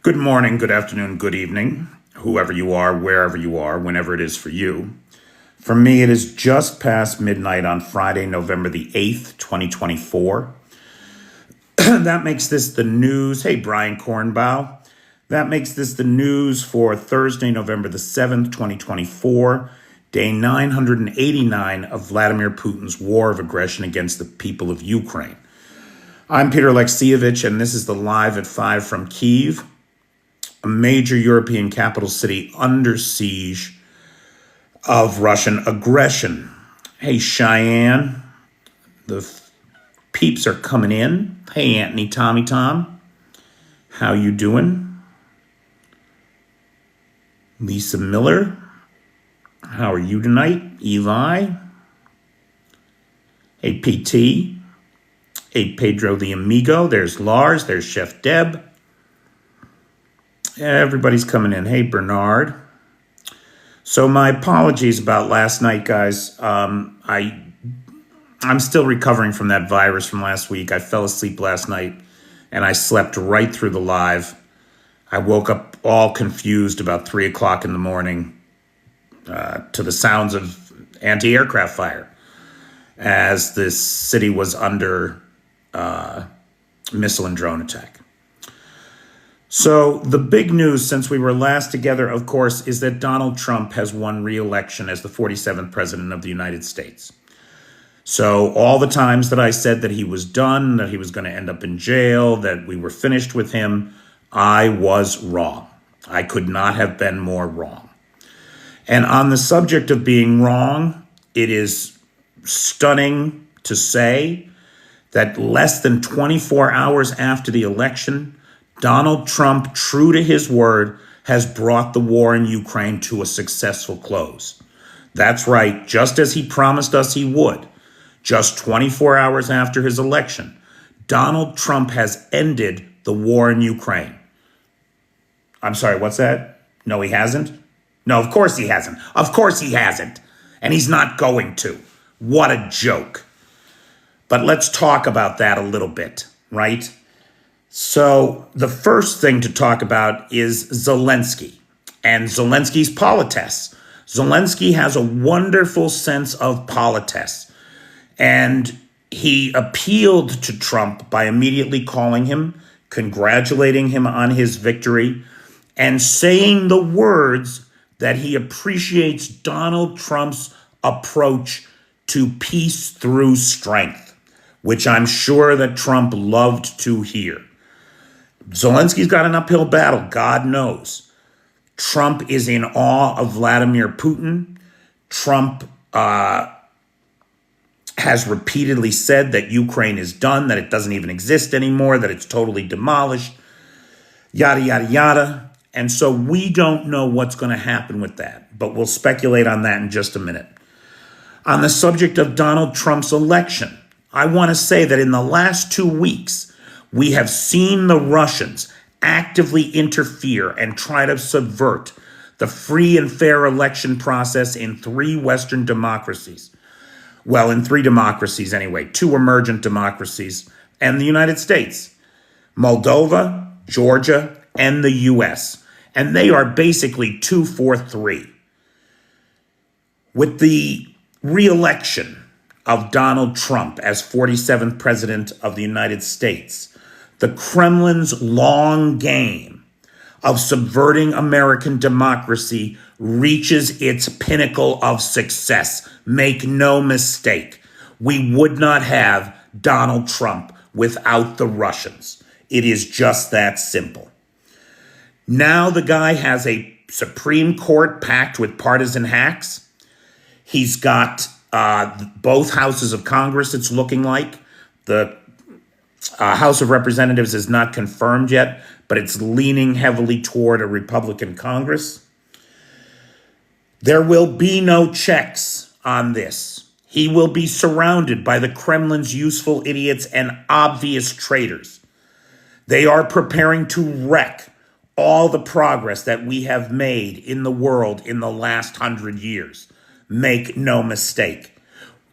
Good morning, good afternoon, good evening, whoever you are, wherever you are, whenever it is for you. For me, it is just past midnight on Friday, November the 8th, 2024. That makes this the news. Hey, Brian Kornbaugh. That makes this the news for Thursday, November the 7th, 2024, day 989 of Vladimir Putin's war of aggression against the people of Ukraine. I'm Peter Alexievich, and this is the Live at 5 from Kyiv, a major European capital city under siege of Russian aggression. Hey, Cheyenne, the peeps are coming in. Hey, Anthony, Tommy, Tom, how you doing? Lisa Miller, how are you tonight? Eli, hey, PT, hey, Pedro the Amigo, there's Lars, there's Chef Deb. Everybody's coming in. Hey, Bernard. So my apologies about last night, guys. I'm still recovering from that virus from last week. I fell asleep last night, and I slept right through the live. I woke up all confused about 3 o'clock in the morning to the sounds of anti-aircraft fire as this city was under missile and drone attack. So the big news since we were last together, of course, is that Donald Trump has won re-election as the 47th president of the United States. So all the times that I said that he was done, that he was going to end up in jail, that we were finished with him, I was wrong. I could not have been more wrong. And on the subject of being wrong, it is stunning to say that less than 24 hours after the election, Donald Trump, true to his word, has brought the war in Ukraine to a successful close. That's right, just as he promised us he would. Just 24 hours after his election, Donald Trump has ended the war in Ukraine. I'm sorry, what's that? No, he hasn't? No, of course he hasn't. Of course he hasn't. And he's not going to. What a joke. But let's talk about that a little bit, right? So the first thing to talk about is Zelensky and Zelensky's polites. Zelensky has a wonderful sense of polites, and he appealed to Trump by immediately calling him, congratulating him on his victory, and saying the words that he appreciates Donald Trump's approach to peace through strength, which I'm sure that Trump loved to hear. Zelensky's got an uphill battle, God knows. Trump is in awe of Vladimir Putin. Trump has repeatedly said that Ukraine is done, that it doesn't even exist anymore, that it's totally demolished, yada, yada, yada. And so we don't know what's going to happen with that, but we'll speculate on that in just a minute. On the subject of Donald Trump's election, I want to say that in the last 2 weeks, we have seen the Russians actively interfere and try to subvert the free and fair election process in 3 Western democracies. Well, in 3 democracies anyway, 2 emergent democracies, and the United States, Moldova, Georgia, and the U.S. And they are basically 2-4-3. With the re-election of Donald Trump as 47th president of the United States, the Kremlin's long game of subverting American democracy reaches its pinnacle of success. Make no mistake, we would not have Donald Trump without the Russians. It is just that simple. Now the guy has a Supreme Court packed with partisan hacks. He's got both houses of Congress, it's looking like. The House of Representatives is not confirmed yet, but it's leaning heavily toward a Republican Congress. There will be no checks on this. He will be surrounded by the Kremlin's useful idiots and obvious traitors. They are preparing to wreck all the progress that we have made in the world in the last 100 years. Make no mistake.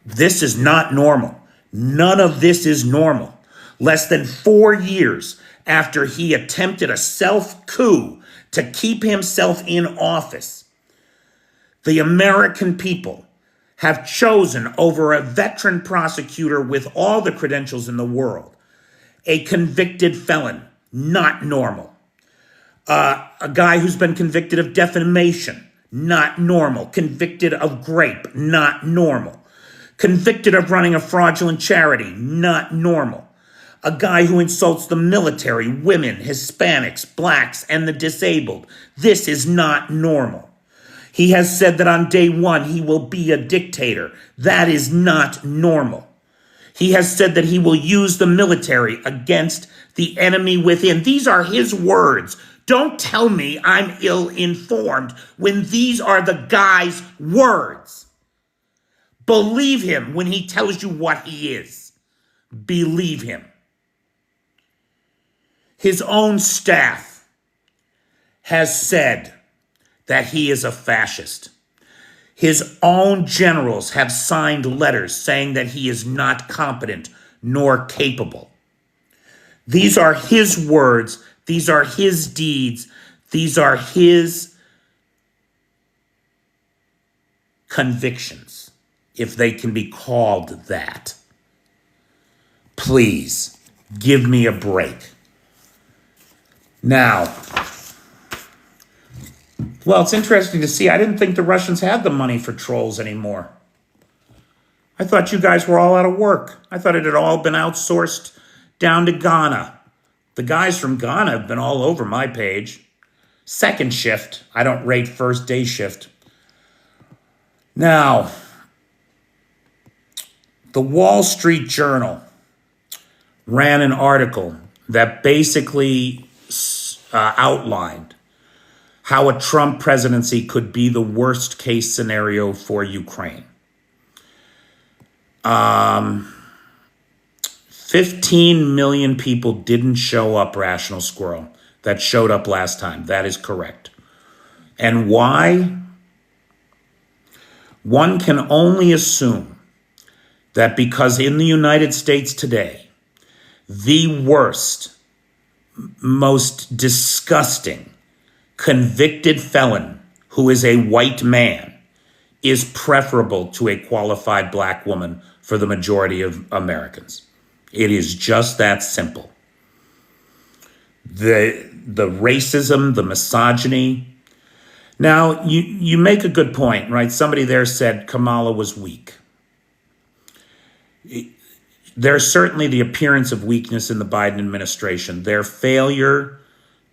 This is not normal. None of this is normal. Less than 4 years after he attempted a self-coup to keep himself in office. The American people have chosen over a veteran prosecutor with all the credentials in the world, a convicted felon, not normal. A guy who's been convicted of defamation, not normal. Convicted of rape, not normal. Convicted of running a fraudulent charity, not normal. A guy who insults the military, women, Hispanics, blacks, and the disabled. This is not normal. He has said that on day one he will be a dictator. That is not normal. He has said that he will use the military against the enemy within. These are his words. Don't tell me I'm ill-informed when these are the guy's words. Believe him when he tells you what he is. Believe him. His own staff has said that he is a fascist. His own generals have signed letters saying that he is not competent nor capable. These are his words. These are his deeds. These are his convictions, if they can be called that. Please, give me a break. Now, well, it's interesting to see. I didn't think the Russians had the money for trolls anymore. I thought you guys were all out of work. I thought it had all been outsourced down to Ghana. The guys from Ghana have been all over my page. Second shift. I don't rate first day shift. Now, the Wall Street Journal ran an article that basically outlined how a Trump presidency could be the worst case scenario for Ukraine. 15 million people didn't show up, Rational Squirrel, that showed up last time. That is correct. And why? One can only assume that because in the United States today, the worst, most disgusting, convicted felon who is a white man is preferable to a qualified black woman for the majority of Americans. It is just that simple. The racism, the misogyny. Now, you make a good point, right? Somebody there said Kamala was weak. There's certainly the appearance of weakness in the Biden administration. Their failure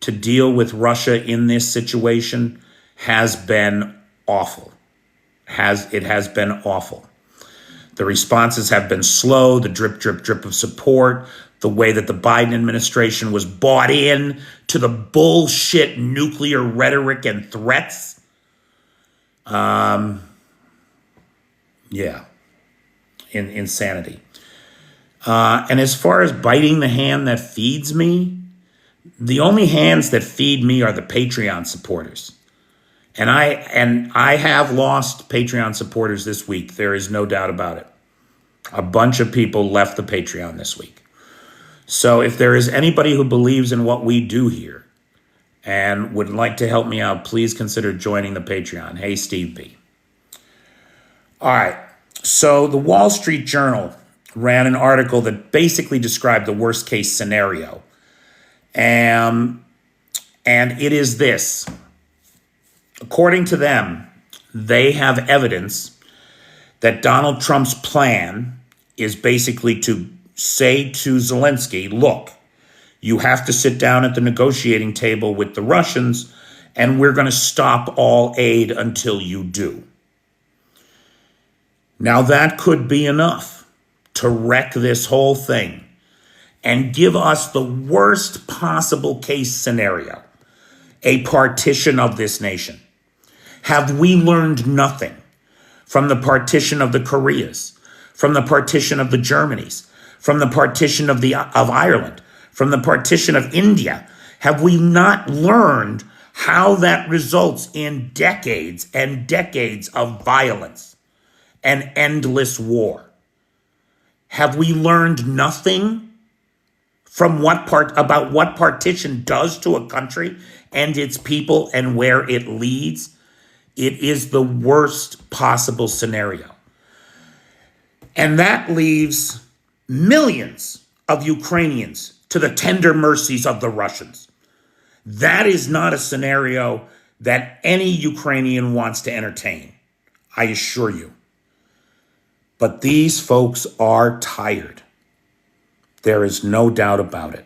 to deal with Russia in this situation has been awful. It has been awful. The responses have been slow, the drip, drip, drip of support, the way that the Biden administration was bought in to the bullshit nuclear rhetoric and threats. Insanity. And as far as biting the hand that feeds me, the only hands that feed me are the Patreon supporters. And I have lost Patreon supporters this week. There is no doubt about it. A bunch of people left the Patreon this week. So if there is anybody who believes in what we do here and would like to help me out, please consider joining the Patreon. Hey, Steve B. All right. So the Wall Street Journal ran an article that basically described the worst case scenario. And it is this. According to them, they have evidence that Donald Trump's plan is basically to say to Zelensky, look, you have to sit down at the negotiating table with the Russians, and we're going to stop all aid until you do. Now, that could be enough to wreck this whole thing and give us the worst possible case scenario, a partition of this nation. Have we learned nothing from the partition of the Koreas, from the partition of the Germanys, from the partition of Ireland, from the partition of India? Have we not learned how that results in decades and decades of violence and endless war? Have we learned nothing from about what partition does to a country and its people and where it leads, it is the worst possible scenario. And that leaves millions of Ukrainians to the tender mercies of the Russians. That is not a scenario that any Ukrainian wants to entertain, I assure you. But these folks are tired. There is no doubt about it.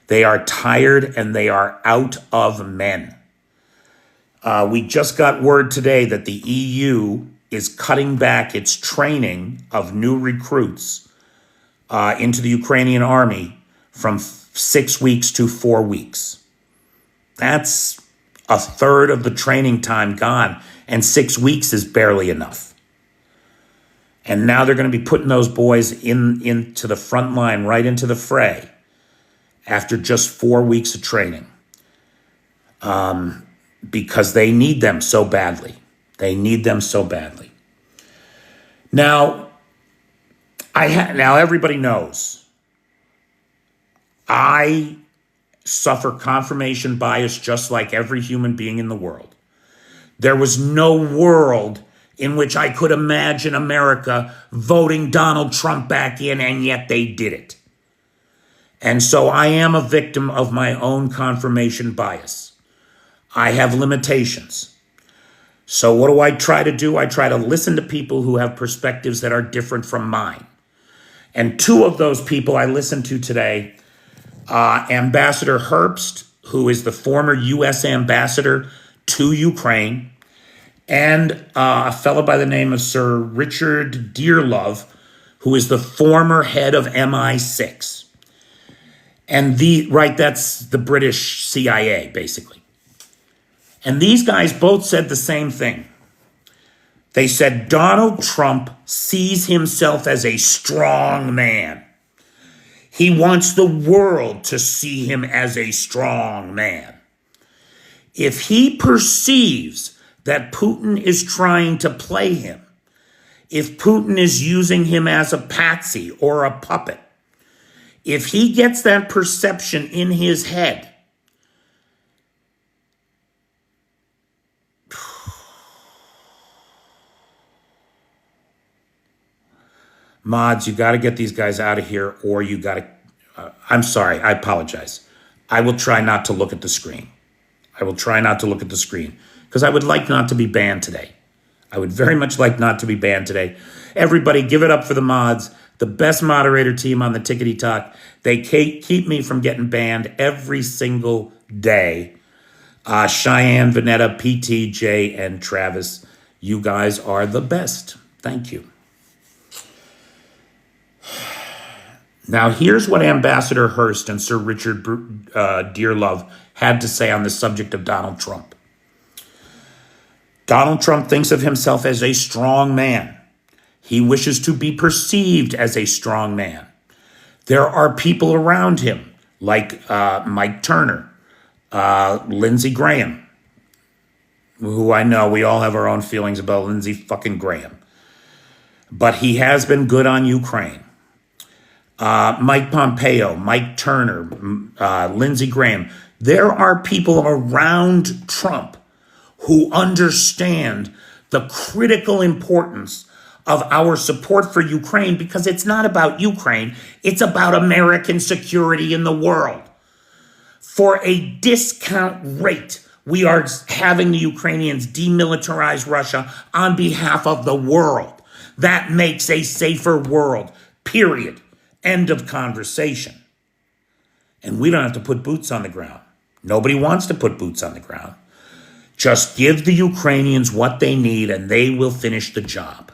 They are tired and they are out of men. We just got word today that the EU is cutting back its training of new recruits into the Ukrainian army from 6 weeks to 4 weeks. That's a third of the training time gone, and 6 weeks is barely enough. And now they're going to be putting those boys into the front line, right into the fray, after just 4 weeks of training, because they need them so badly. They need them so badly. Now, now everybody knows I suffer confirmation bias just like every human being in the world. There was no world in which I could imagine America voting Donald Trump back in, and yet they did it. And so I am a victim of my own confirmation bias. I have limitations. So what do I try to do? I try to listen to people who have perspectives that are different from mine. And two of those people I listened to today, Ambassador Herbst, who is the former U.S. ambassador to Ukraine, and a fellow by the name of Sir Richard Dearlove, who is the former head of MI6. And that's the British CIA, basically. And these guys both said the same thing. They said Donald Trump sees himself as a strong man. He wants the world to see him as a strong man. If he perceives that Putin is trying to play him, if Putin is using him as a patsy or a puppet, if he gets that perception in his head, mods, you got to get these guys out of here, or you got to, I'm sorry, I apologize. I will try not to look at the screen. I will try not to look at the screen because I would like not to be banned today. I would very much like not to be banned today. Everybody give it up for the mods, the best moderator team on the Tickety Talk. They keep me from getting banned every single day. Cheyenne, Vanetta, PT, Jay, and Travis, you guys are the best. Thank you. Now, here's what Ambassador Hearst and Sir Richard Dearlove had to say on the subject of Donald Trump. Donald Trump thinks of himself as a strong man. He wishes to be perceived as a strong man. There are people around him, like Mike Turner, Lindsey Graham, who I know we all have our own feelings about Lindsey fucking Graham. But he has been good on Ukraine. Mike Pompeo, Mike Turner, Lindsey Graham. There are people around Trump who understand the critical importance of our support for Ukraine, because it's not about Ukraine, it's about American security in the world. For a discount rate, we are having the Ukrainians demilitarize Russia on behalf of the world. That makes a safer world, period. End of conversation. And we don't have to put boots on the ground. Nobody wants to put boots on the ground. Just give the Ukrainians what they need and they will finish the job.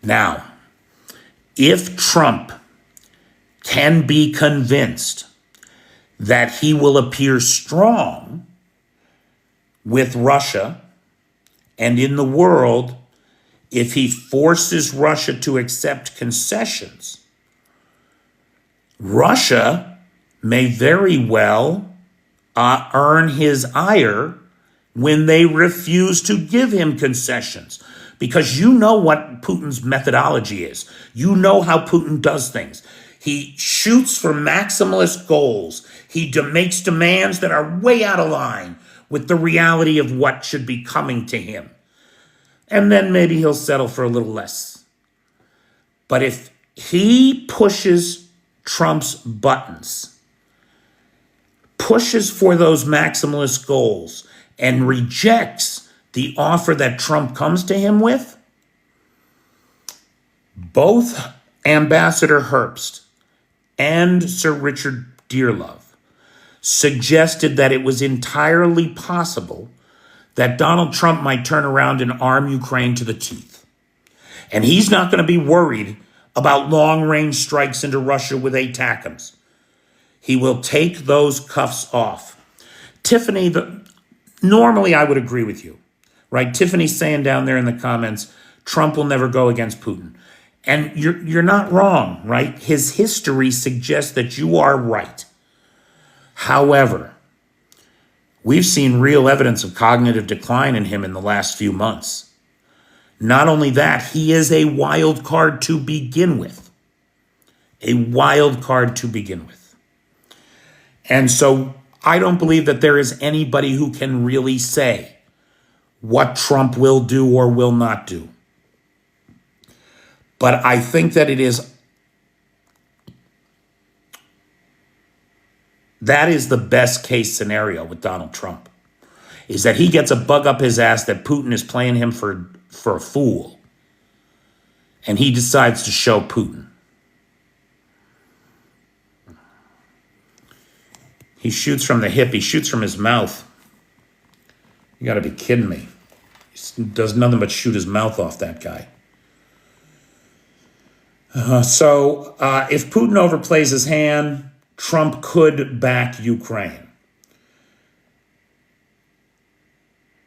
Now, if Trump can be convinced that he will appear strong with Russia and in the world, if he forces Russia to accept concessions, Russia may very well earn his ire when they refuse to give him concessions. Because you know what Putin's methodology is. You know how Putin does things. He shoots for maximalist goals. He makes demands that are way out of line with the reality of what should be coming to him. And then maybe he'll settle for a little less. But if he pushes Trump's buttons, pushes for those maximalist goals, and rejects the offer that Trump comes to him with, both Ambassador Herbst and Sir Richard Dearlove suggested that it was entirely possible that Donald Trump might turn around and arm Ukraine to the teeth. And he's not going to be worried about long-range strikes into Russia with ATACMS. He will take those cuffs off. Tiffany, normally I would agree with you, right? Tiffany's saying down there in the comments, Trump will never go against Putin. And you're not wrong, right? His history suggests that you are right. However, we've seen real evidence of cognitive decline in him in the last few months. Not only that, he is a wild card to begin with. A wild card to begin with. And so I don't believe that there is anybody who can really say what Trump will do or will not do. But I think that that is the best case scenario with Donald Trump, is that he gets a bug up his ass that Putin is playing him for a fool. And he decides to show Putin. He shoots from the hip. He shoots from his mouth. You got to be kidding me. He does nothing but shoot his mouth off, that guy. So if Putin overplays his hand, Trump could back Ukraine.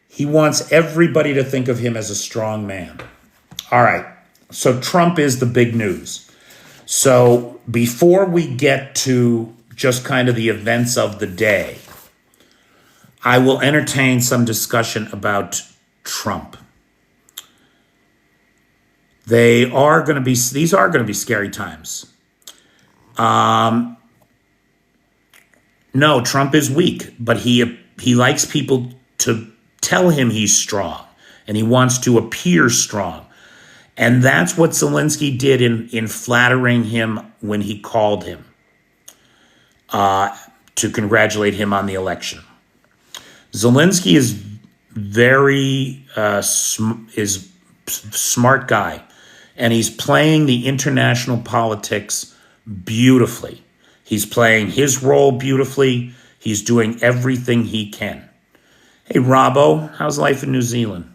He wants everybody to think of him as a strong man. All right, so Trump is the big news. So before we get to just kind of the events of the day, I will entertain some discussion about Trump. These are going to be scary times. No, Trump is weak, but he likes people to tell him he's strong, and he wants to appear strong. And that's what Zelensky did in flattering him when he called him to congratulate him on the election. Zelensky is very smart guy, and he's playing the international politics beautifully. He's playing his role beautifully. He's doing everything he can. Hey, Robbo, how's life in New Zealand?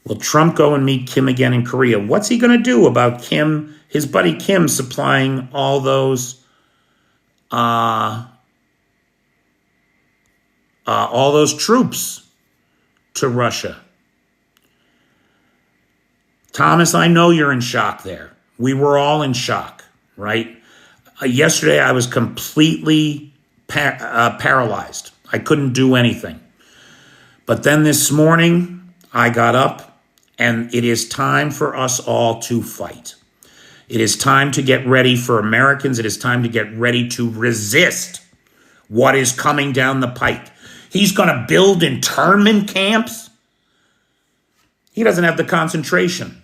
Will Trump go and meet Kim again in Korea? What's he going to do about Kim, his buddy Kim, supplying all those troops to Russia? Thomas, I know you're in shock there. We were all in shock, right? Yesterday, I was completely paralyzed. I couldn't do anything. But then this morning, I got up, and it is time for us all to fight. It is time to get ready for Americans. It is time to get ready to resist what is coming down the pike. He's going to build internment camps. He doesn't have the concentration.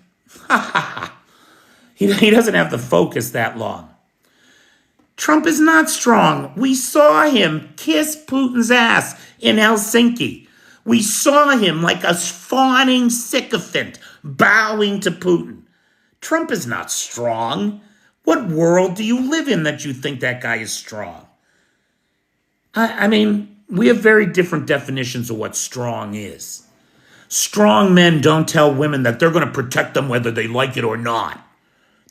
He doesn't have the focus that long. Trump is not strong. We saw him kiss Putin's ass in Helsinki. We saw him like a fawning sycophant bowing to Putin. Trump is not strong. What world do you live in that you think that guy is strong? I mean, we have very different definitions of what strong is. Strong men don't tell women that they're going to protect them whether they like it or not.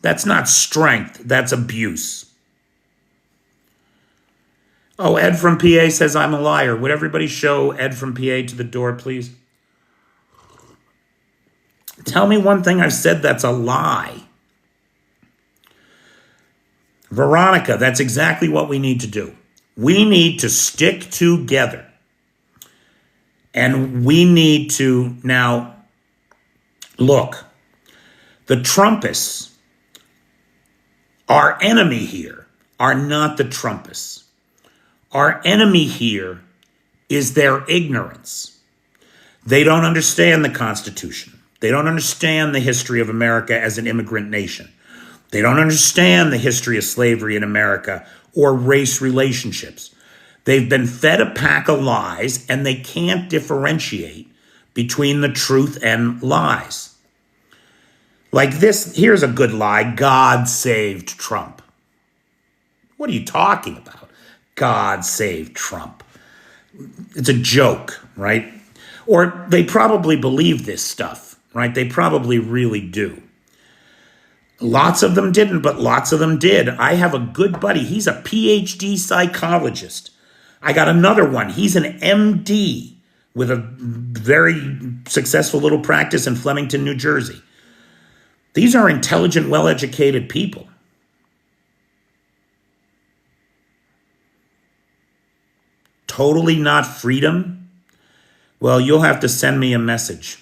That's not strength. That's abuse. Oh, Ed from PA says I'm a liar. Would everybody show Ed from PA to the door, please? Tell me one thing I've said that's a lie. Veronica, that's exactly what we need to do. We need to stick together. And we need to now, look, the Trumpists Our enemy here are not the Trumpists. Our enemy here is their ignorance. They don't understand the Constitution. They don't understand the history of America as an immigrant nation. They don't understand the history of slavery in America or race relationships. They've been fed a pack of lies, and they can't differentiate between the truth and lies. Like this, here's a good lie: God saved Trump. What are you talking about? God saved Trump. It's a joke, right? Or they probably believe this stuff, right? They probably really do. Lots of them didn't, but lots of them did. I have a good buddy. He's a PhD psychologist. I got another one. He's an MD with a very successful little practice in Flemington, New Jersey. These are intelligent, well-educated people. Totally not freedom? Well, you'll have to send me a message,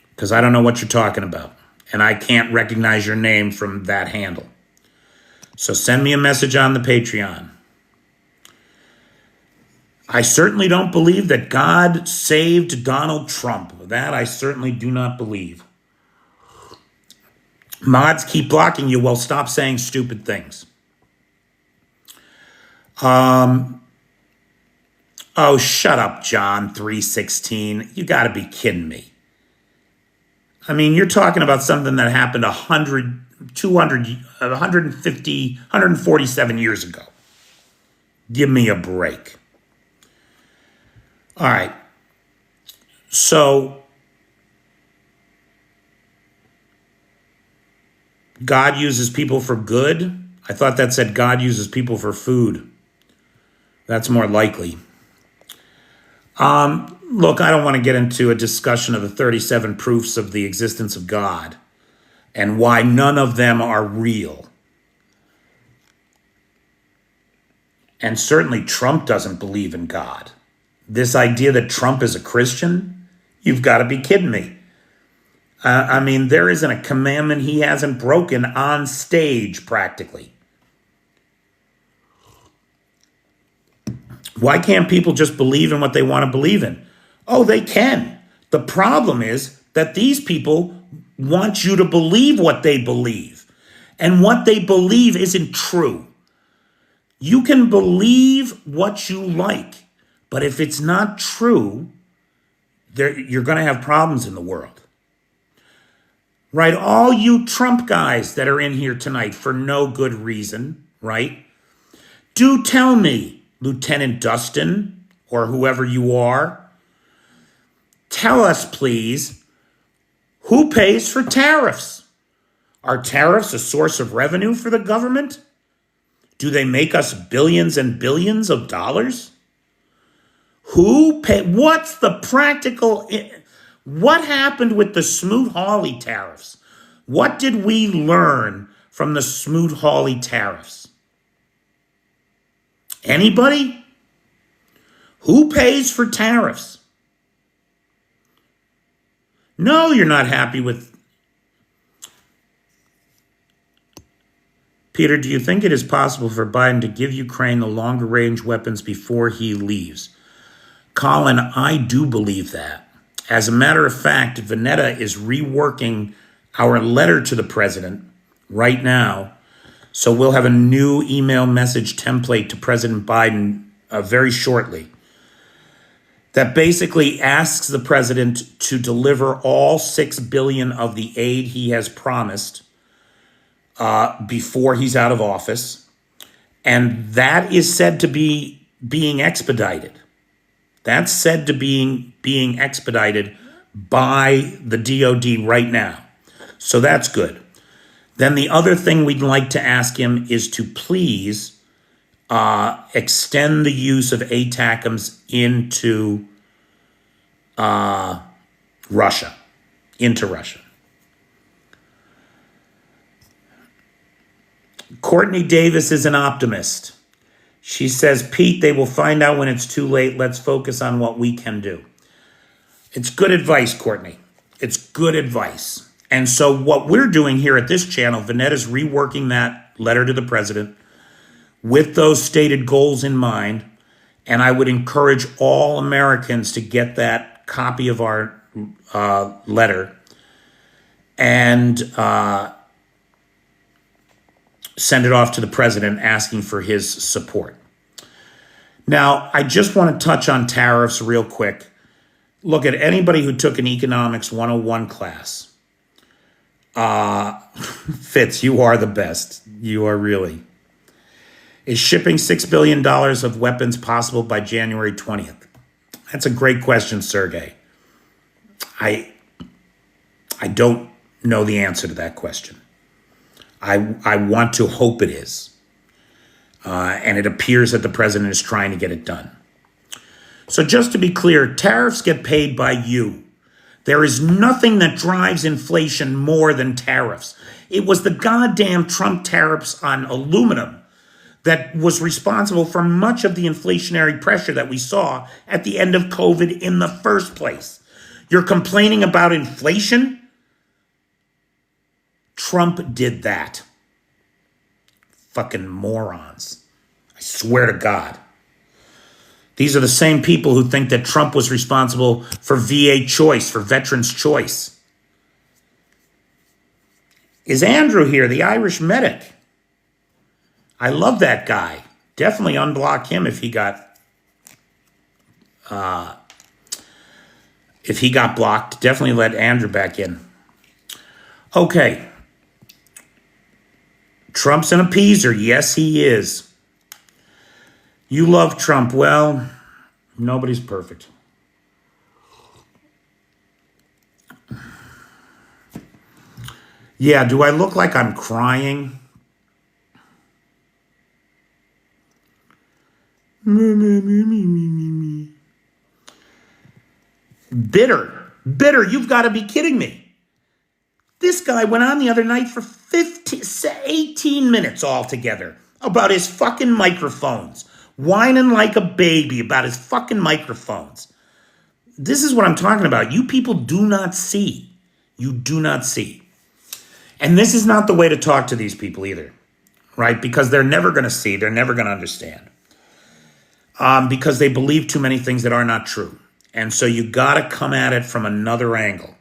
because I don't know what you're talking about, and I can't recognize your name from that handle. So send me a message on the Patreon. I certainly don't believe that God saved Donald Trump. That I certainly do not believe. Mods keep blocking you. Well, stop saying stupid things. Oh, shut up, John 3:16. You got to be kidding me. I mean, you're talking about something that happened 100, 200, 150, 147 years ago. Give me a break. All right. So, God uses people for good? I thought that said God uses people for food. That's more likely. Look, I don't want to get into a discussion of the 37 proofs of the existence of God and why none of them are real. And certainly Trump doesn't believe in God. This idea that Trump is a Christian, you've got to be kidding me. I mean, there isn't a commandment he hasn't broken on stage, practically. Why can't people just believe in what they want to believe in? Oh, they can. The problem is that these people want you to believe what they believe. And what they believe isn't true. You can believe what you like, but if it's not true, you're going to have problems in the world. Right? All you Trump guys that are in here tonight for no good reason, right? Do tell me, Lieutenant Dustin, or whoever you are, tell us, please, who pays for tariffs? Are tariffs a source of revenue for the government? Do they make us billions and billions of dollars? Who pay? What's the practical? What happened with the Smoot-Hawley tariffs? What did we learn from the Smoot-Hawley tariffs? Anybody? Who pays for tariffs? No, you're not happy with... Peter, do you think it is possible for Biden to give Ukraine the longer range weapons before he leaves? Colin, I do believe that. As a matter of fact, Vanetta is reworking our letter to the president right now. So we'll have a new email message template to President Biden very shortly that basically asks the president to deliver all $6 billion of the aid he has promised before he's out of office. And that is said to be being expedited. That's said to being expedited by the DOD right now. So that's good. Then the other thing we'd like to ask him is to please extend the use of ATACMS into Russia. Courtney Davis is an optimist. She says, Pete, they will find out when it's too late. Let's focus on what we can do. It's good advice, Courtney. It's good advice. And so what we're doing here at this channel, Vanetta's reworking that letter to the president with those stated goals in mind. And I would encourage all Americans to get that copy of our letter and send it off to the president asking for his support. Now, I just want to touch on tariffs real quick. Look, at anybody who took an Economics 101 class. Fitz, you are the best. You are really. Is shipping $6 billion of weapons possible by January 20th? That's a great question, Sergey. I don't know the answer to that question. I want to hope it is. And it appears that the president is trying to get it done. So just to be clear, tariffs get paid by you. There is nothing that drives inflation more than tariffs. It was the goddamn Trump tariffs on aluminum that was responsible for much of the inflationary pressure that we saw at the end of COVID in the first place. You're complaining about inflation? Trump did that. Fucking morons. I swear to God. These are the same people who think that Trump was responsible for VA choice, for veterans' choice. Is Andrew here, the Irish medic? I love that guy. Definitely unblock him if he got blocked. Definitely let Andrew back in. Okay. Trump's an appeaser. Yes, he is. You love Trump. Well, nobody's perfect. Yeah, do I look like I'm crying? Bitter, you've got to be kidding me. This guy went on the other night for 18 minutes altogether about his fucking microphones, whining like a baby about his fucking microphones. This is what I'm talking about. You people do not see. You do not see. And this is not the way to talk to these people either, right? Because they're never going to see. They're never going to understand. Because they believe too many things that are not true. And so you got to come at it from another angle.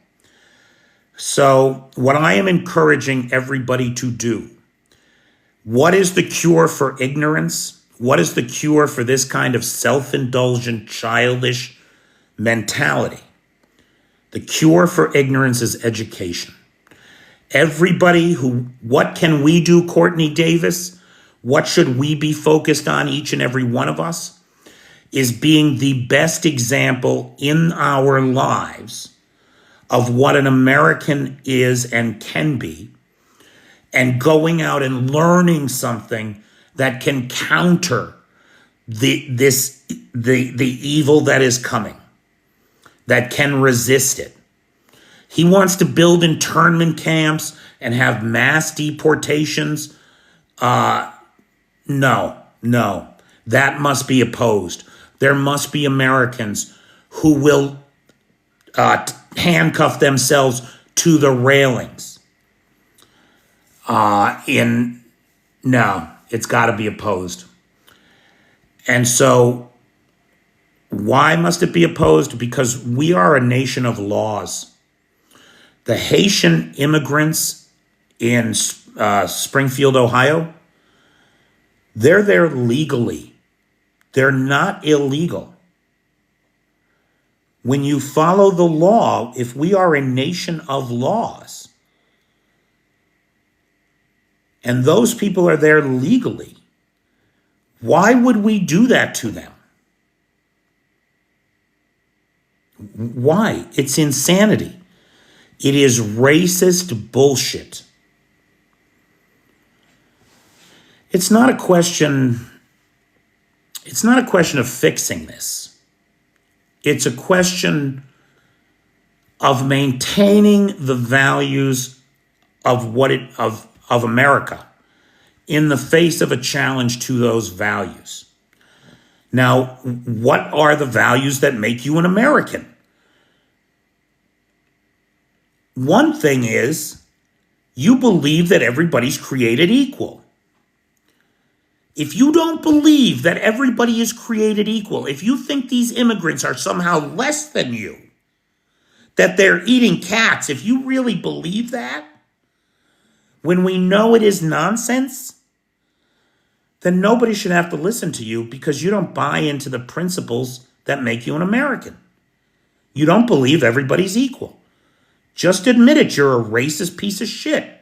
So what I am encouraging everybody to do, what is the cure for ignorance? What is the cure for this kind of self-indulgent, childish mentality? The cure for ignorance is education. Everybody what can we do, Courtney Davis? What should we be focused on, each and every one of us? Is being the best example in our lives of what an American is and can be, and going out and learning something that can counter the evil that is coming, that can resist it. He wants to build internment camps and have mass deportations. No, that must be opposed. There must be Americans who will handcuff themselves to the railings. No, it's got to be opposed. And so why must it be opposed? Because we are a nation of laws. The Haitian immigrants in Springfield, Ohio, they're there legally. They're not illegal. When you follow the law, if we are a nation of laws, and those people are there legally, why would we do that to them? Why? It's insanity. It is racist bullshit. It's not a question of fixing this. It's a question of maintaining the values of America in the face of a challenge to those values. Now, what are the values that make you an American? One thing is, you believe that everybody's created equal. If you don't believe that everybody is created equal, if you think these immigrants are somehow less than you, that they're eating cats, if you really believe that, when we know it is nonsense, then nobody should have to listen to you because you don't buy into the principles that make you an American. You don't believe everybody's equal. Just admit it, you're a racist piece of shit.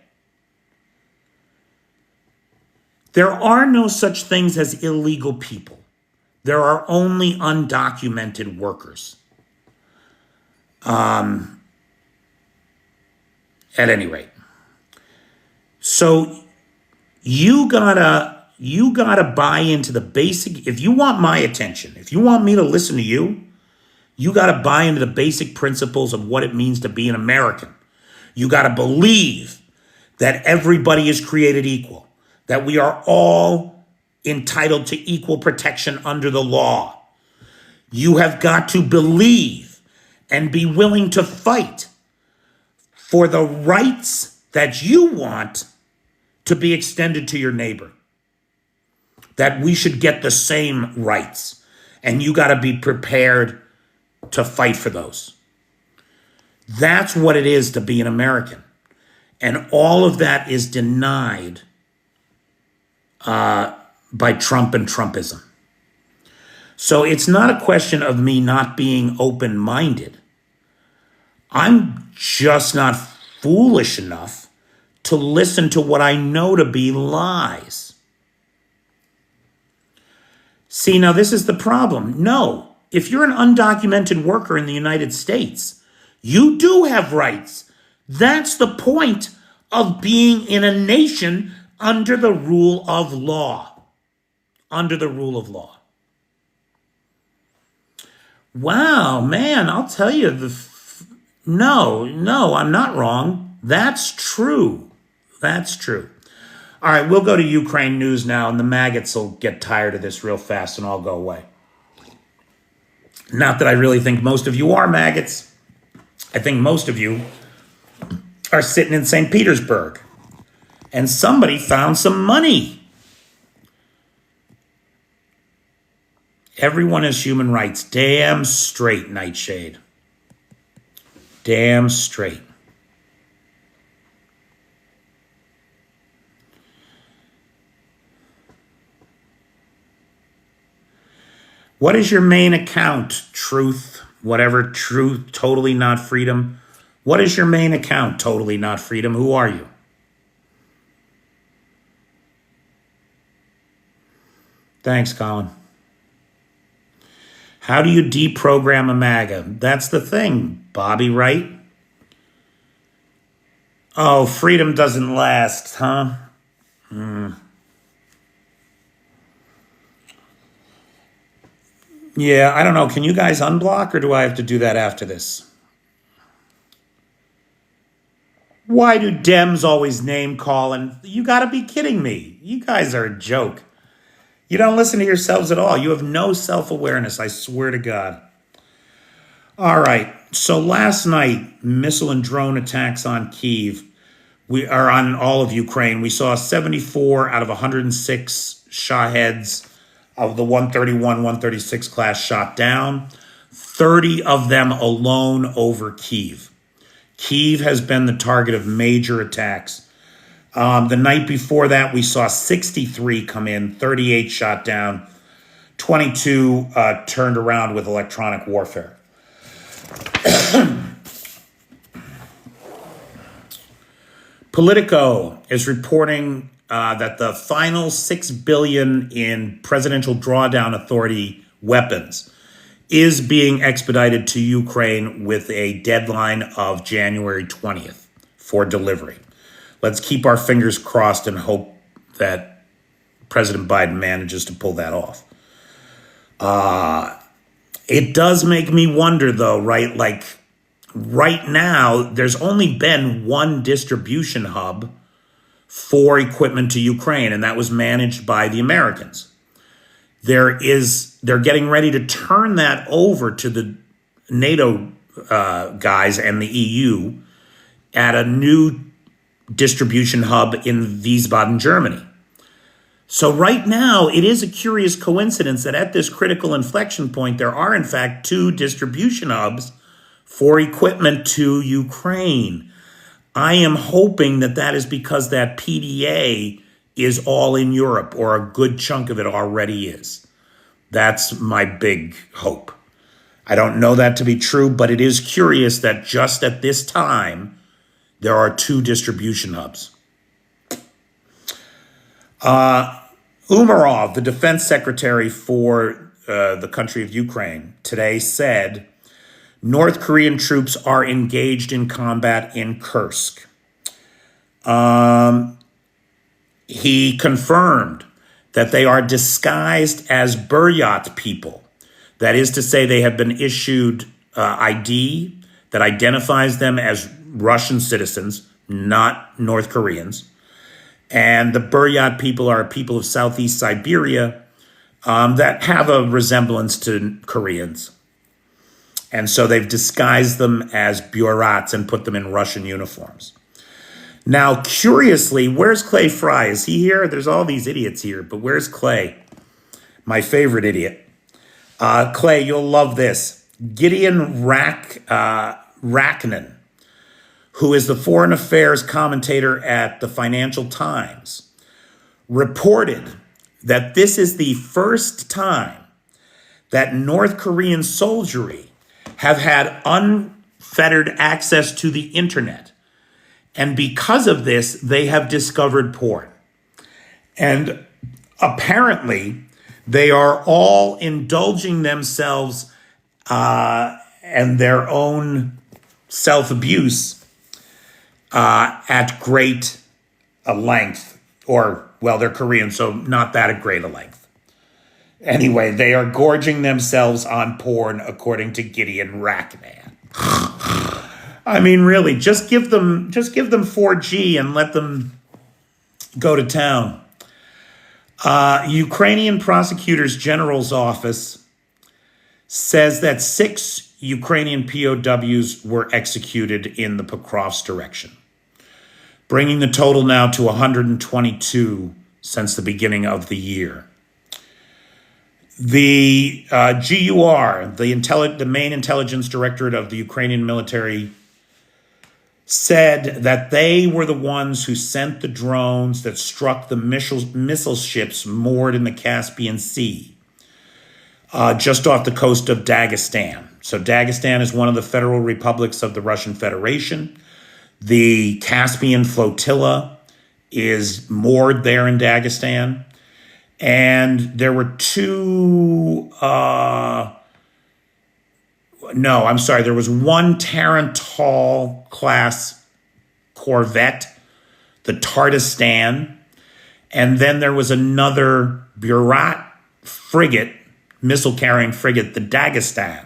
There are no such things as illegal people. There are only undocumented workers. At any rate. So you gotta buy into the basic, if you want my attention, if you want me to listen to you, you gotta buy into the basic principles of what it means to be an American. You gotta believe that everybody is created equal, that we are all entitled to equal protection under the law. You have got to believe and be willing to fight for the rights that you want to be extended to your neighbor. That we should get the same rights. And you got to be prepared to fight for those. That's what it is to be an American. And all of that is denied by Trump and Trumpism. So it's not a question of me not being open-minded. I'm just not foolish enough to listen to what I know to be lies. See, now this is the problem. No, if you're an undocumented worker in the United States, you do have rights. That's the point of being in a nation under the rule of law. Under the rule of law. Wow, man, I'll tell you, no, I'm not wrong. That's true. That's true. All right, we'll go to Ukraine news now, and the maggots will get tired of this real fast and all go away. Not that I really think most of you are maggots. I think most of you are sitting in St. Petersburg, and somebody found some money. Everyone has human rights. Damn straight, Nightshade. Damn straight. What is your main account? Truth, whatever, truth, totally not freedom. What is your main account? Totally not freedom. Who are you? Thanks, Colin. How do you deprogram a MAGA? That's the thing, Bobby, right? Oh, freedom doesn't last, huh? Yeah, I don't know. Can you guys unblock, or do I have to do that after this? Why do Dems always name calling? You got to be kidding me. You guys are a joke. You don't listen to yourselves at all. You have no self-awareness, I swear to God. All right. So last night, missile and drone attacks on Kyiv. We are on all of Ukraine. We saw 74 out of 106 Shaheds of the 131, 136 class shot down. 30 of them alone over Kyiv. Kyiv has been the target of major attacks. The night before that, we saw 63 come in, 38 shot down, 22 turned around with electronic warfare. Politico is reporting that the final $6 billion in Presidential Drawdown Authority weapons is being expedited to Ukraine with a deadline of January 20th for delivery. Let's keep our fingers crossed and hope that President Biden manages to pull that off. It does make me wonder, though, right? Like, right now, there's only been one distribution hub for equipment to Ukraine, and that was managed by the Americans. They're getting ready to turn that over to the NATO guys and the EU. at a new distribution hub in Wiesbaden, Germany. So right now, it is a curious coincidence that at this critical inflection point, there are in fact 2 distribution hubs for equipment to Ukraine. I am hoping that that is because that PDA is all in Europe, or a good chunk of it already is. That's my big hope. I don't know that to be true, but it is curious that just at this time, there are 2 distribution hubs. Umarov, the defense secretary for the country of Ukraine, today said North Korean troops are engaged in combat in Kursk. He confirmed that they are disguised as Buryat people. That is to say, they have been issued ID that identifies them as Russian citizens, not North Koreans. And the Buryat people are people of Southeast Siberia that have a resemblance to Koreans. And so they've disguised them as Buryats and put them in Russian uniforms. Now, curiously, where's Clay Fry? Is he here? There's all these idiots here, but where's Clay? My favorite idiot. Clay, you'll love this. Gideon Rackman, who is the foreign affairs commentator at the Financial Times, reported that this is the first time that North Korean soldiery have had unfettered access to the internet. And because of this, they have discovered porn. And apparently, they are all indulging themselves and their own self-abuse at great a length. Or, well, they're Korean, so not that at great a length. Anyway, they are gorging themselves on porn, according to Gideon Rackman. I mean, really, just give them 4G and let them go to town. Ukrainian Prosecutor's General's Office says that 6 Ukrainian POWs were executed in the Pokrovsk direction, bringing the total now to 122 since the beginning of the year. The GUR, the main intelligence directorate of the Ukrainian military, said that they were the ones who sent the drones that struck the missile ships moored in the Caspian Sea, just off the coast of Dagestan. So Dagestan is one of the federal republics of the Russian Federation. The Caspian flotilla is moored there in Dagestan. And there were 2, there was one Tarantal class corvette, the Tardistan, and then there was another Burat frigate, missile-carrying frigate, the Dagestan,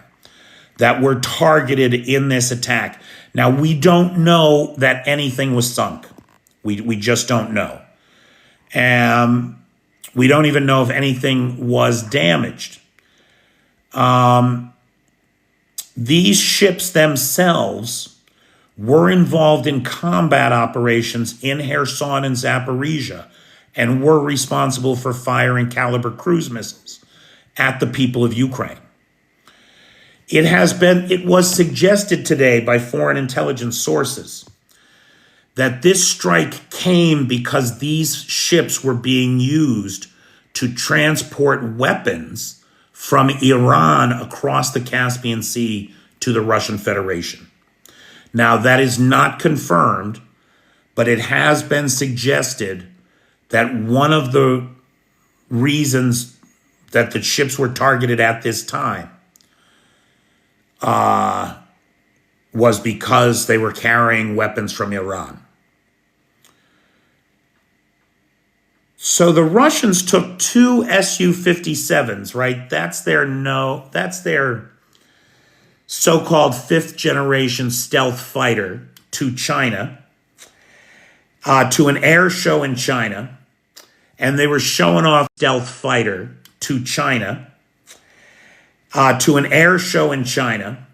that were targeted in this attack. Now, we don't know that anything was sunk. We just don't know. We don't even know if anything was damaged. These ships themselves were involved in combat operations in Kherson and Zaporizhia and were responsible for firing Caliber cruise missiles at the people of Ukraine. It was suggested today by foreign intelligence sources that this strike came because these ships were being used to transport weapons from Iran across the Caspian Sea to the Russian Federation. Now, that is not confirmed, but it has been suggested that one of the reasons that the ships were targeted at this time was because they were carrying weapons from Iran. So the Russians took 2 Su-57s, right? That's their so-called 5th generation stealth fighter to China, to an air show in China. And they were showing off stealth fighter to China, to an air show in China.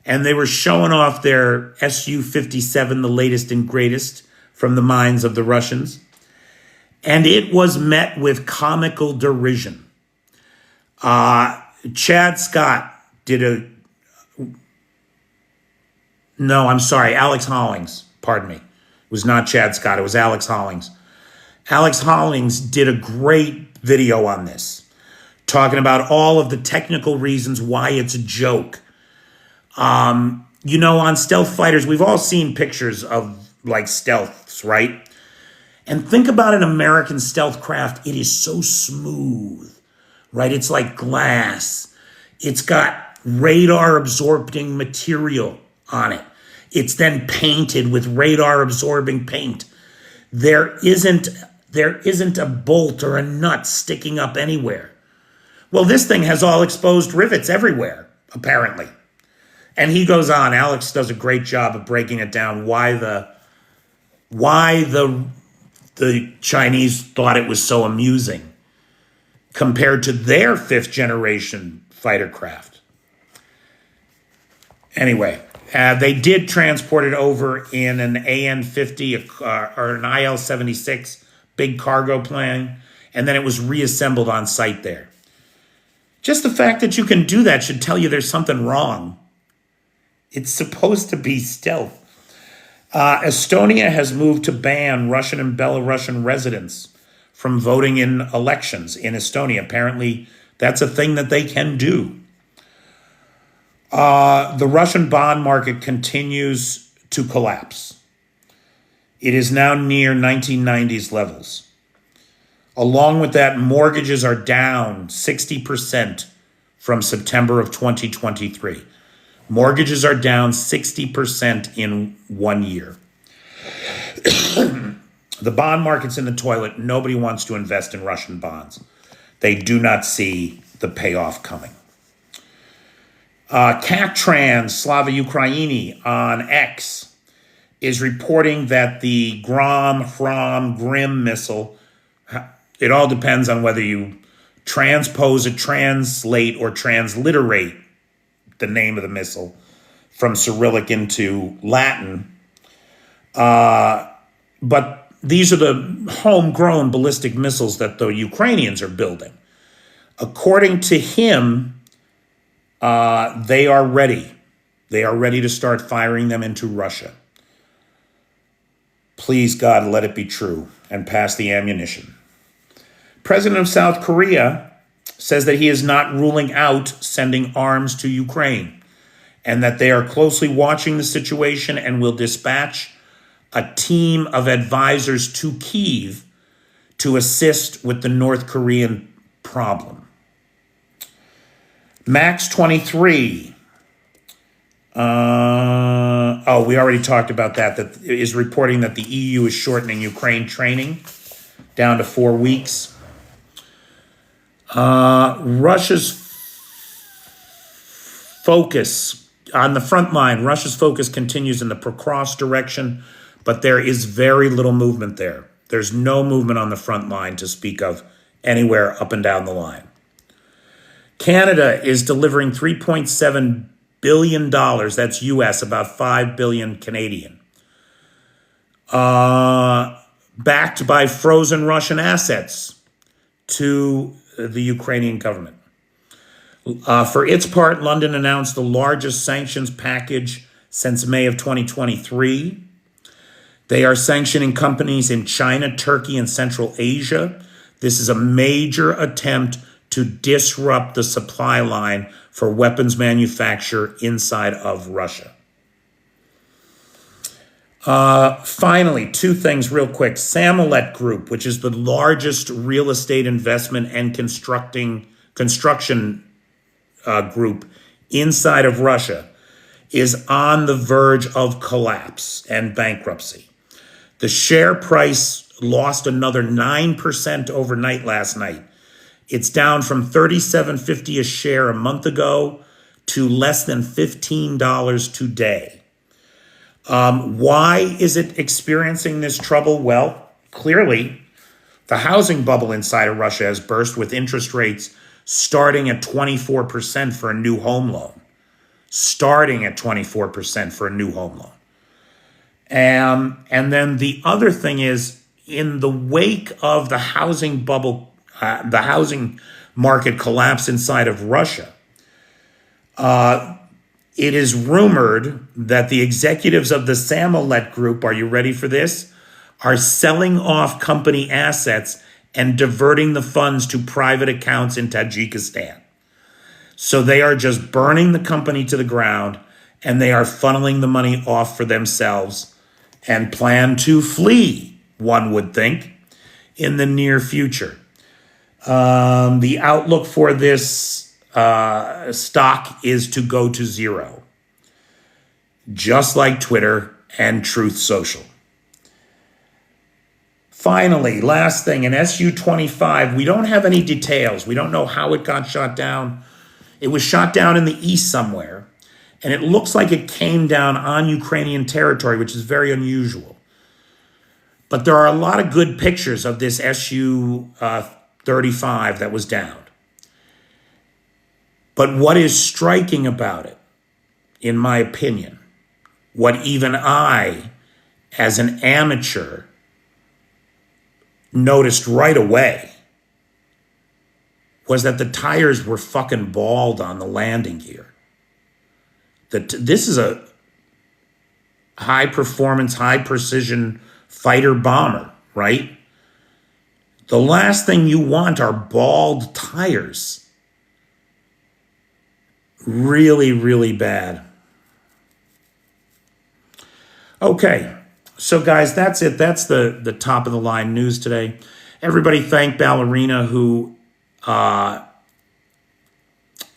and they were showing off their Su-57, the latest and greatest from the minds of the Russians. And it was met with comical derision. Chad Scott did Alex Hollings, pardon me. It was not Chad Scott, it was Alex Hollings. Alex Hollings did a great video on this, talking about all of the technical reasons why it's a joke. On stealth fighters, we've all seen pictures of like stealths, right? And think about an American stealth craft. It is so smooth, right? It's like glass. It's got radar absorbing material on it. It's then painted with radar absorbing paint. There isn't a bolt or a nut sticking up anywhere. Well, this thing has all exposed rivets everywhere, apparently. And he goes on. Alex does a great job of breaking it down why the Chinese thought it was so amusing compared to their 5th generation fighter craft. Anyway, they did transport it over in an AN-50 or an IL-76 big cargo plane, and then it was reassembled on site there. Just the fact that you can do that should tell you there's something wrong. It's supposed to be stealth. Estonia has moved to ban Russian and Belarusian residents from voting in elections in Estonia. Apparently, that's a thing that they can do. The Russian bond market continues to collapse. It is now near 1990s levels. Along with that, mortgages are down 60% from September of 2023. Mortgages are down 60% in 1 year. The bond market's in the toilet. Nobody wants to invest in Russian bonds. They do not see the payoff coming. Katran Slava Ukraini on X is reporting that the Grim missile, it all depends on whether you translate or transliterate the name of the missile from Cyrillic into Latin. But these are the homegrown ballistic missiles that the Ukrainians are building. According to him, they are ready. They are ready to start firing them into Russia. Please, God, let it be true and pass the ammunition. President of South Korea says that he is not ruling out sending arms to Ukraine and that they are closely watching the situation and will dispatch a team of advisors to Kyiv to assist with the North Korean problem. Max 23. We already talked about that. That is reporting that the EU is shortening Ukraine training down to 4 weeks. Russia's focus on the front line, Russia's focus continues in the Prokrovsk direction, but there is very little movement there. There's no movement on the front line to speak of anywhere up and down the line. Canada is delivering $3.7 billion, that's US, about 5 billion Canadian, backed by frozen Russian assets to the Ukrainian government. For its part, London announced the largest sanctions package since May of 2023. They are sanctioning companies in China, Turkey, and Central Asia. This is a major attempt to disrupt the supply line for weapons manufacture inside of Russia. Finally, 2 things real quick. Samolet Group, which is the largest real estate investment and construction group inside of Russia, is on the verge of collapse and bankruptcy. The share price lost another 9% overnight last night. It's down from $37.50 a share a month ago to less than $15 today. Why is it experiencing this trouble? Well, clearly, the housing bubble inside of Russia has burst with interest rates starting at 24% for a new home loan. starting at 24% for a new home loan. And then the other thing is, in the wake of the housing bubble, the housing market collapse inside of Russia, it is rumored that the executives of the Samolet Group, are you ready for this, are selling off company assets and diverting the funds to private accounts in Tajikistan. So they are just burning the company to the ground, and they are funneling the money off for themselves and plan to flee, one would think, in the near future. The outlook for this stock is to go to zero, just like Twitter and Truth Social. Finally, last thing, in SU-25, we don't have any details. We don't know how it got shot down. It was shot down in the east somewhere, and it looks like it came down on Ukrainian territory, which is very unusual. But there are a lot of good pictures of this SU-35 that was downed. But what is striking about it, in my opinion, what even I, as an amateur, noticed right away, was that the tires were fucking bald on the landing gear. This is a high-performance, high-precision fighter bomber, right? The last thing you want are bald tires. Really, really bad. Okay, so guys, that's it. That's the top of the line news today. Everybody thank Ballerina, who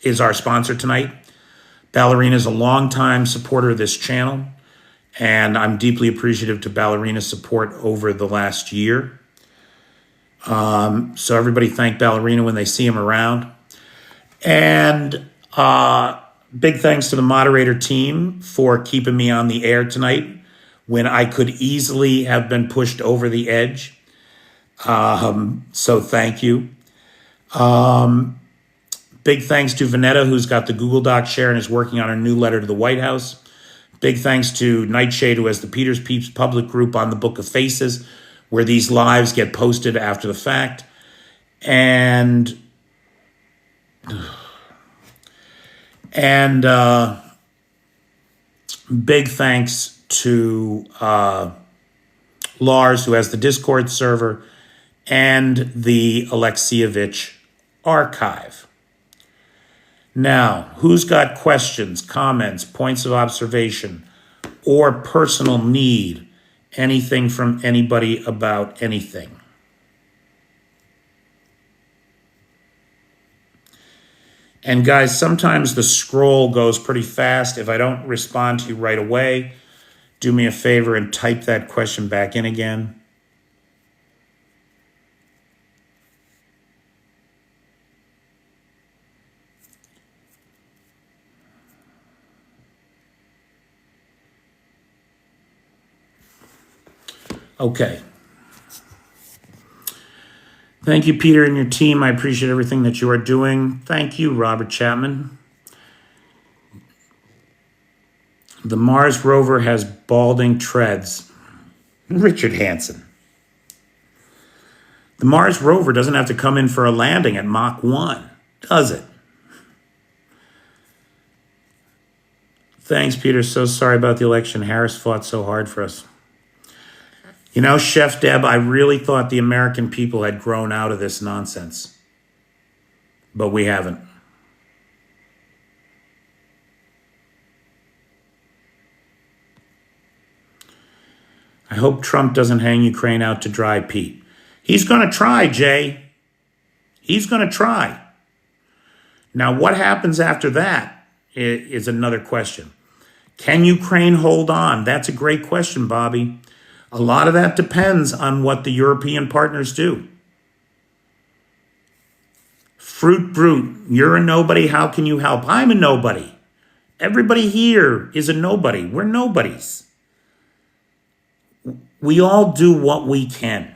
is our sponsor tonight. Ballerina is a longtime supporter of this channel, and I'm deeply appreciative to Ballerina's support over the last year. So everybody thank Ballerina when they see him around. And big thanks to the moderator team for keeping me on the air tonight when I could easily have been pushed over the edge. So thank you. Big thanks to Vanetta, who's got the Google Doc share and is working on a new letter to the White House. Big thanks to Nightshade, who has the Peters Peeps public group on the Book of Faces, where these lives get posted after the fact. And big thanks to Lars, who has the Discord server and the Alexievich archive. Now, who's got questions, comments, points of observation, or personal need? Anything from anybody about anything? And guys, sometimes the scroll goes pretty fast. If I don't respond to you right away, do me a favor and type that question back in again. Okay. Thank you, Peter, and your team. I appreciate everything that you are doing. Thank you, Robert Chapman. The Mars rover has balding treads. Richard Hansen. The Mars rover doesn't have to come in for a landing at Mach 1, does it? Thanks, Peter. So sorry about the election. Harris fought so hard for us. You know, Chef Deb, I really thought the American people had grown out of this nonsense. But we haven't. I hope Trump doesn't hang Ukraine out to dry, Pete. He's going to try, Jay. He's going to try. Now, what happens after that is another question. Can Ukraine hold on? That's a great question, Bobby. A lot of that depends on what the European partners do. Fruit Brute, you're a nobody. How can you help? I'm a nobody. Everybody here is a nobody. We're nobodies. We all do what we can.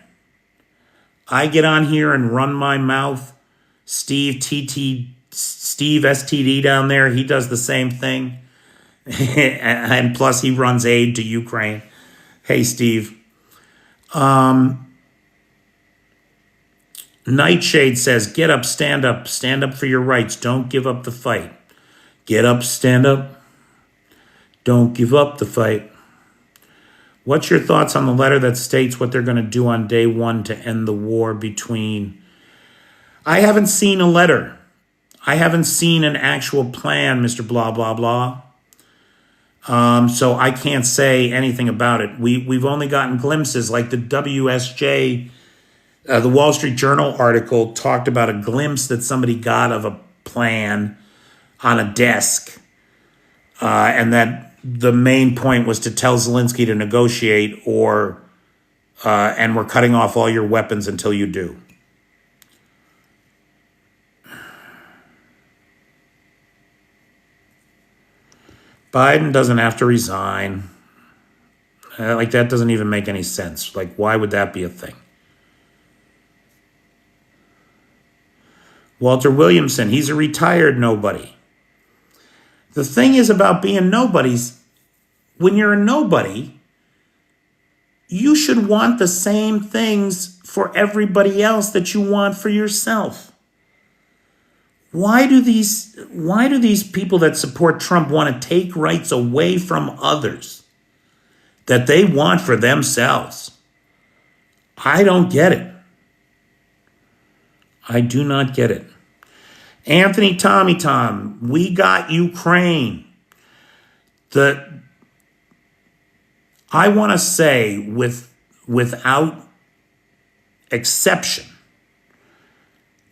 I get on here and run my Steve STD down there, he does the same thing. And plus he runs aid to Ukraine. Hey, Steve. Nightshade says, get up, stand up for your rights. Don't give up the fight. Get up, stand up. Don't give up the fight. What's your thoughts on the letter that states what they're going to do on day one to end the war between... I haven't seen a letter. I haven't seen an actual plan, Mr. Blah, blah, blah. So I can't say anything about it. We've only gotten glimpses, like the WSJ, the Wall Street Journal article talked about a glimpse that somebody got of a plan on a desk, and that the main point was to tell Zelensky to negotiate, or and we're cutting off all your weapons until you do. Biden doesn't have to resign. Like, that doesn't even make any sense. Like, why would that be a thing? Walter Williamson, he's a retired nobody. The thing is about being nobodies, when you're a nobody, you should want the same things for everybody else that you want for yourself. Why do these people that support Trump want to take rights away from others that they want for themselves? I don't get it. I do not get it. Anthony Tommy Tom, we got Ukraine. I want to say without exception,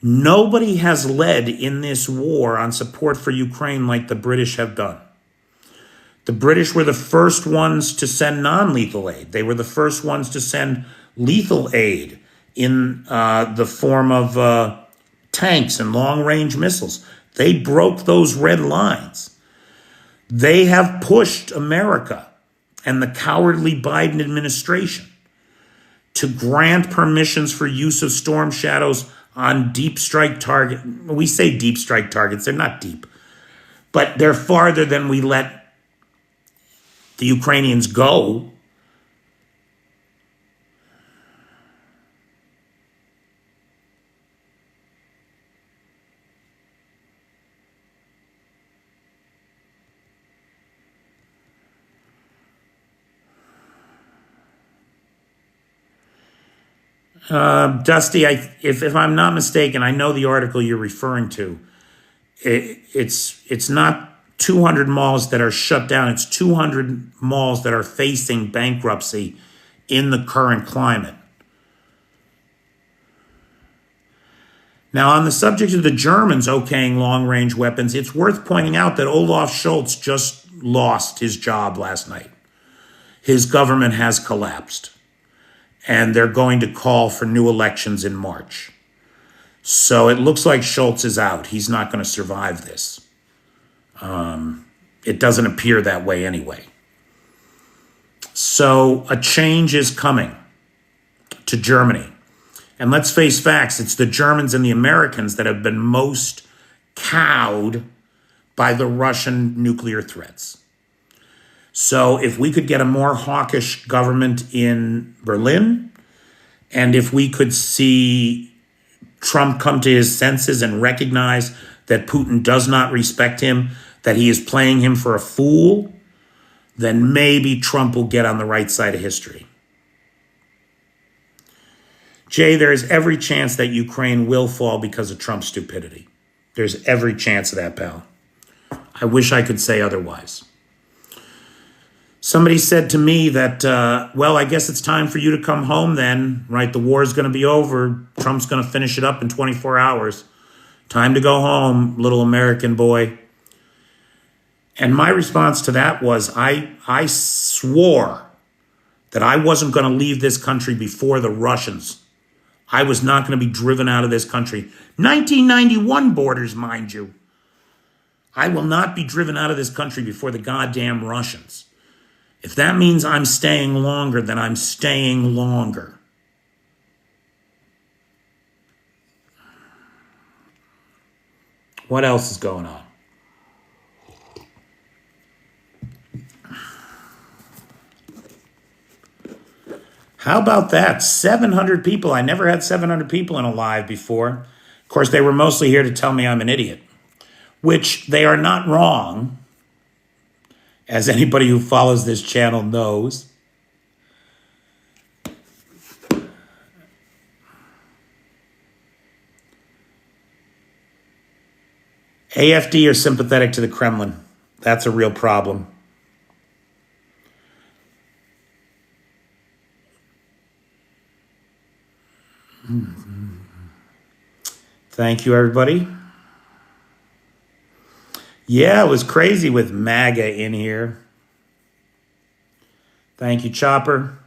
nobody has led in this war on support for Ukraine like the British have done. The British were the first ones to send non-lethal aid. They were the first ones to send lethal aid in the form of tanks and long-range missiles. They broke those red lines. They have pushed America and the cowardly Biden administration to grant permissions for use of Storm Shadows on deep strike target. We say deep strike targets, they're not deep, but they're farther than we let the Ukrainians go. Dusty, if I'm not mistaken, I know the article you're referring to. It's not 200 malls that are shut down. It's 200 malls that are facing bankruptcy in the current climate. Now, on the subject of the Germans okaying long-range weapons, it's worth pointing out that Olaf Scholz just lost his job last night. His government has collapsed, and they're going to call for new elections in March. So it looks like Scholz is out. He's not going to survive this. It doesn't appear that way anyway. So a change is coming to Germany. And let's face facts, it's the Germans and the Americans that have been most cowed by the Russian nuclear threats. So if we could get a more hawkish government in Berlin, and if we could see Trump come to his senses and recognize that Putin does not respect him, that he is playing him for a fool, then maybe Trump will get on the right side of history. Jay, there is every chance that Ukraine will fall because of Trump's stupidity. There's every chance of that, pal. I wish I could say otherwise. Somebody said to me that, well, I guess it's time for you to come home then, right? The war is going to be over. Trump's going to finish it up in 24 hours. Time to go home, little American boy. And my response to that was, I swore that I wasn't going to leave this country before the Russians. I was not going to be driven out of this country. 1991 borders, mind you. I will not be driven out of this country before the goddamn Russians. If that means I'm staying longer, then I'm staying longer. What else is going on? How about that? 700 people. I never had 700 people in a live before. Of course, they were mostly here to tell me I'm an idiot, which they are not wrong, as anybody who follows this channel knows. AFD are sympathetic to the Kremlin. That's a real problem. Thank you, everybody. Yeah, it was crazy with MAGA in here. Thank you, Chopper.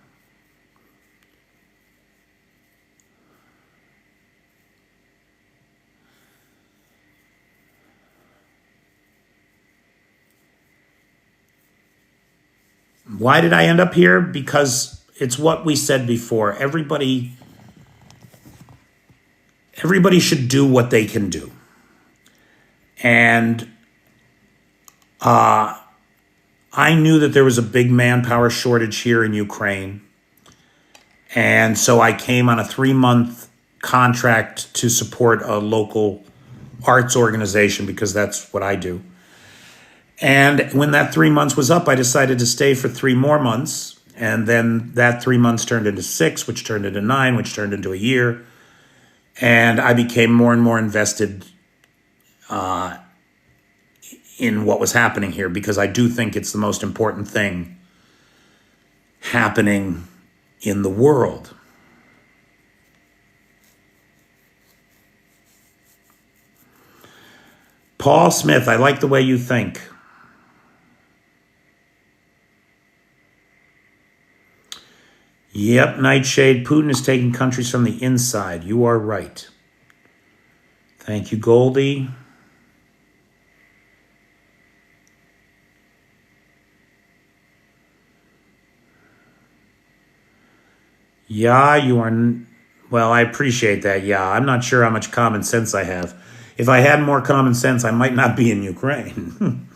Why did I end up here? Because it's what we said before. Everybody should do what they can do. And I knew that there was a big manpower shortage here in Ukraine. And so I came on a 3-month contract to support a local arts organization because that's what I do. And when that 3 months was up, I decided to stay for 3 more months. And then that 3 months turned into 6, which turned into 9, which turned into a year. And I became more and more invested in what was happening here because I do think it's the most important thing happening in the world. Paul Smith, I like the way you think. Yep, Nightshade. Putin is taking countries from the inside. You are right. Thank you, Goldie. Yeah, you are. Well, I appreciate that. Yeah, I'm not sure how much common sense I have. If I had more common sense, I might not be in Ukraine.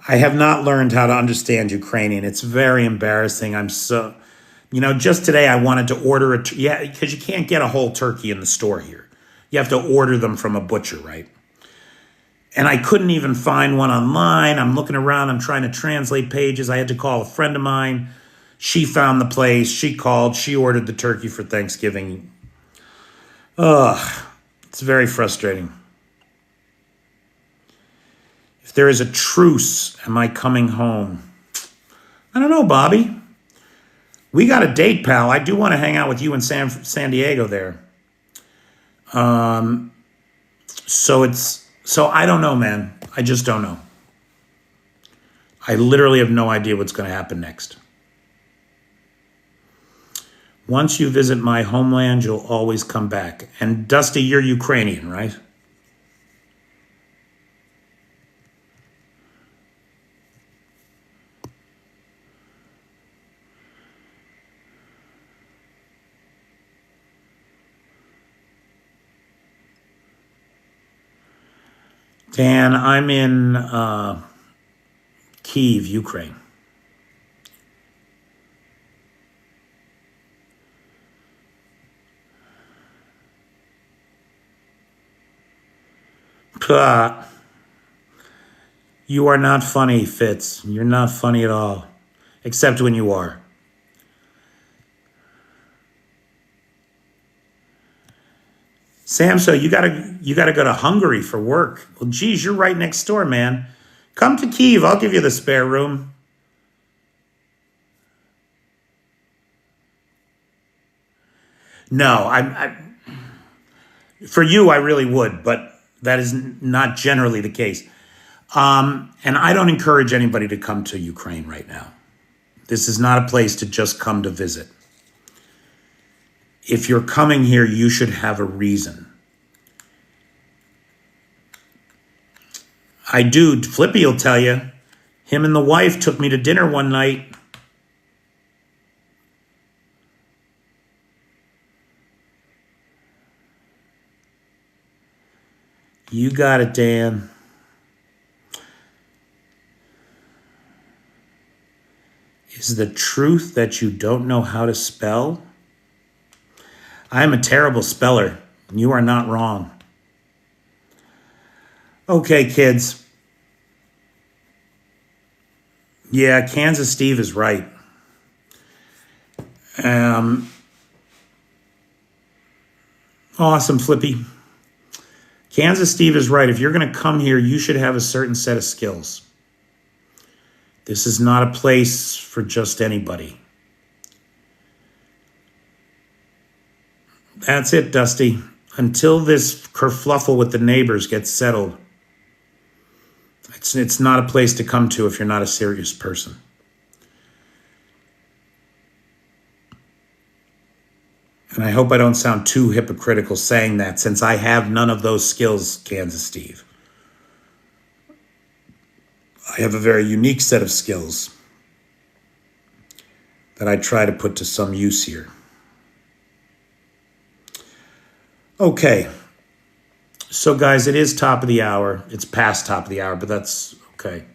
I have not learned how to understand Ukrainian. It's very embarrassing. I'm so, just today I wanted to order because you can't get a whole turkey in the store here. You have to order them from a butcher, right? And I couldn't even find one online. I'm looking around. I'm trying to translate pages. I had to call a friend of mine. She found the place. She called. She ordered the turkey for Thanksgiving. Ugh, it's very frustrating. If there is a truce, am I coming home? I don't know, Bobby. We got a date, pal. I do want to hang out with you in San Diego there. So I don't know, man. I just don't know. I literally have no idea what's going to happen next. Once you visit my homeland, you'll always come back. And Dusty, you're Ukrainian, right? Dan, I'm in Kyiv, Ukraine. You are not funny, Fitz. You're not funny at all, except when you are. Sam, so you gotta go to Hungary for work. Well, geez, you're right next door, man. Come to Kyiv. I'll give you the spare room. No, for you, I really would, but that is not generally the case. And I don't encourage anybody to come to Ukraine right now. This is not a place to just come to visit. If you're coming here, you should have a reason. I do. Flippy will tell you. Him and the wife took me to dinner one night. You got it, Dan. Is the truth that you don't know how to spell? I am a terrible speller. You are not wrong. Okay, kids. Yeah, Kansas Steve is right. Awesome, Flippy. Kansas Steve is right. If you're going to come here, you should have a certain set of skills. This is not a place for just anybody. That's it, Dusty. Until this kerfluffle with the neighbors gets settled, it's not a place to come to if you're not a serious person. And I hope I don't sound too hypocritical saying that, since I have none of those skills, Kansas Steve. I have a very unique set of skills that I try to put to some use here. Okay. So, guys, it is top of the hour. It's past top of the hour, but that's okay.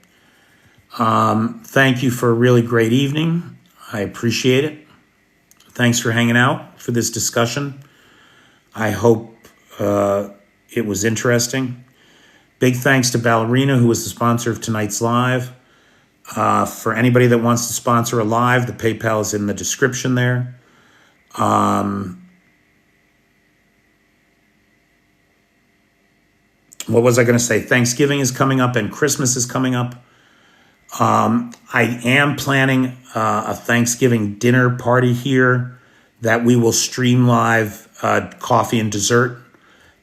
Thank you for a really great evening. I appreciate it. Thanks for hanging out for this discussion. I hope it was interesting. Big thanks to Ballerina, who was the sponsor of tonight's live. For anybody that wants to sponsor a live, the PayPal is in the description there. What was I going to say? Thanksgiving is coming up and Christmas is coming up. I am planning a Thanksgiving dinner party here that we will stream live, coffee and dessert.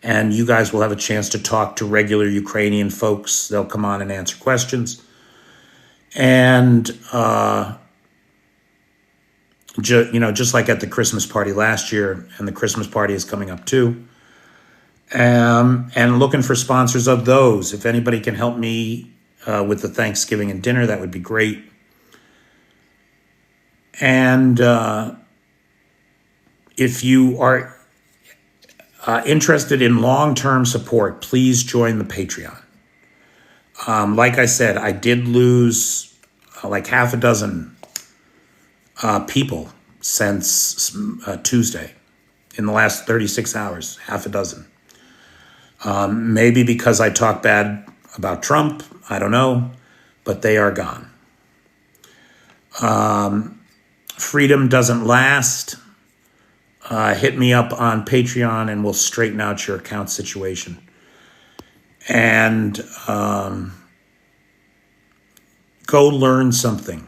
And you guys will have a chance to talk to regular Ukrainian folks. They'll come on and answer questions. And, just like at the Christmas party last year, and the Christmas party is coming up too. And looking for sponsors of those. If anybody can help me with the Thanksgiving and dinner, that would be great. And if you are interested in long-term support, please join the Patreon. Like I said, I did lose like half a dozen people since Tuesday. In the last 36 hours, half a dozen. Maybe because I talked bad about Trump, I don't know, but they are gone. Freedom doesn't last. Hit me up on Patreon and we'll straighten out your account situation. And go learn something.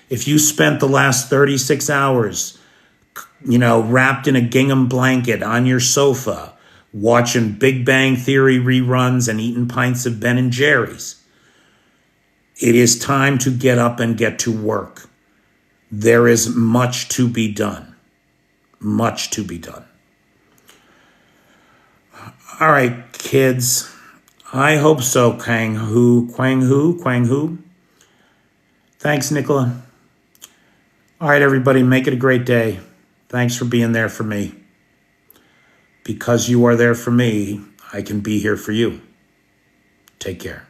If you spent the last 36 hours, wrapped in a gingham blanket on your sofa, watching Big Bang Theory reruns and eating pints of Ben and Jerry's, it is time to get up and get to work. There is much to be done. Much to be done. All right, kids. I hope so, Kwang Hu. Thanks, Nicola. All right, everybody, make it a great day. Thanks for being there for me. Because you are there for me, I can be here for you. Take care.